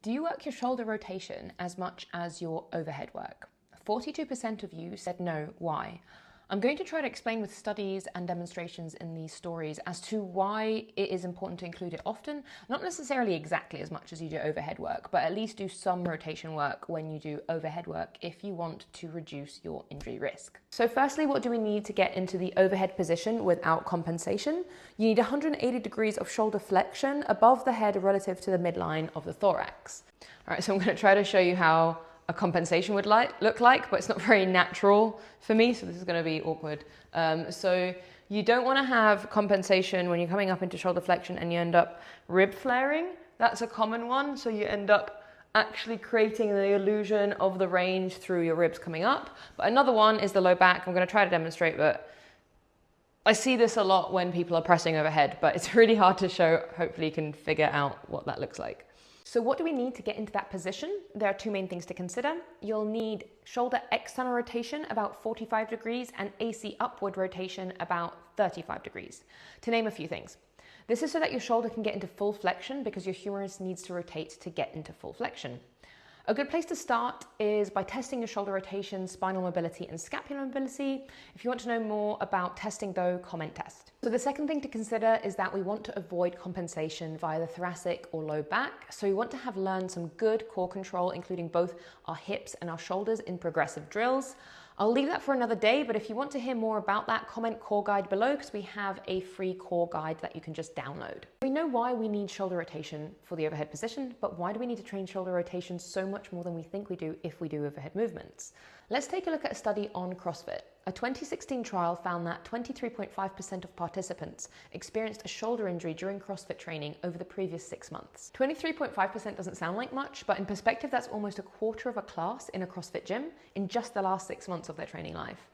Do you work your shoulder rotation as much as your overhead work? 42% of you said no. Why? I'm going to try to explain with studies and demonstrations in these stories as to why it is important to include it often, not necessarily exactly as much as you do overhead work, but at least do some rotation work when you do overhead work if you want to reduce your injury risk. So firstly, what do we need to get into the overhead position without compensation? You need 180 degrees of shoulder flexion above the head relative to the midline of the thorax. All right, so I'm going to try to show you how a compensation would look like, but it's not very natural for me, so this is going to be awkward. So you don't want to have compensation when you're coming up into shoulder flexion and you end up rib flaring. That's a common one, so you end up actually creating the illusion of the range through your ribs coming up. But another one is the low back. I'm going to try to demonstrate, but I see this a lot when people are pressing overhead, but it's really hard to show. Hopefully you can figure out what that looks like. So what do we need to get into that position? There are two main things to consider. You'll need shoulder external rotation about 45 degrees and AC upward rotation about 35 degrees, to name a few things. This is so that your shoulder can get into full flexion because your humerus needs to rotate to get into full flexion. A good place to start is by testing your shoulder rotation, spinal mobility, and scapular mobility. If you want to know more about testing though, comment test. So the second thing to consider is that we want to avoid compensation via the thoracic or low back. So we want to have learned some good core control, including both our hips and our shoulders in progressive drills. I'll leave that for another day, but if you want to hear more about that, comment core guide below because we have a free core guide that you can just download. We know why we need shoulder rotation for the overhead position, but why do we need to train shoulder rotation so much more than we think we do if we do overhead movements? Let's take a look at a study on CrossFit. A 2016 trial found that 23.5% of participants experienced a shoulder injury during CrossFit training over the previous 6 months. 23.5% doesn't sound like much, but in perspective, that's almost a quarter of a class in a CrossFit gym in just the last 6 months of their training life.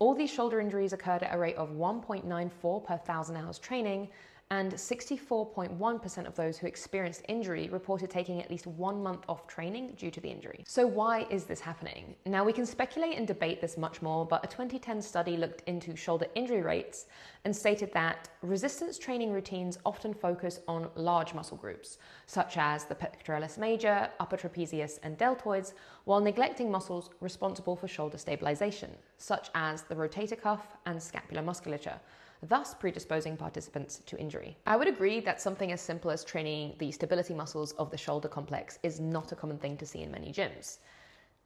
All these shoulder injuries occurred at a rate of 1.94 per 1,000 hours training, and 64.1% of those who experienced injury reported taking at least 1 month off training due to the injury. So why is this happening? Now we can speculate and debate this much more, but a 2010 study looked into shoulder injury rates and stated that resistance training routines often focus on large muscle groups, such as the pectoralis major, upper trapezius, and deltoids, while neglecting muscles responsible for shoulder stabilization, such as the rotator cuff and scapular musculature, thus predisposing participants to injury. I would agree that something as simple as training the stability muscles of the shoulder complex is not a common thing to see in many gyms.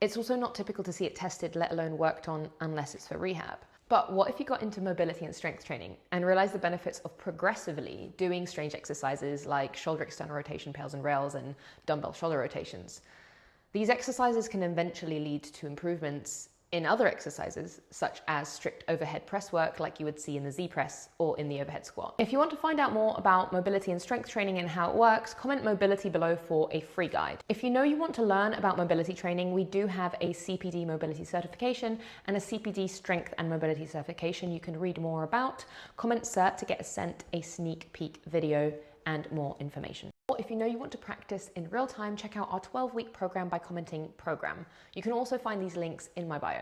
It's also not typical to see it tested, let alone worked on, unless it's for rehab. But what if you got into mobility and strength training and realized the benefits of progressively doing strange exercises like shoulder external rotation, pails and rails, and dumbbell shoulder rotations? These exercises can eventually lead to improvements in other exercises, such as strict overhead press work like you would see in the Z press or in the overhead squat. If you want to find out more about mobility and strength training and how it works, comment mobility below for a free guide. If you know you want to learn about mobility training, we do have a CPD mobility certification and a CPD strength and mobility certification you can read more about. Comment cert to get sent a sneak peek video and more information. Or if you know you want to practice in real time, check out our 12-week program by commenting program. You can also find these links in my bio.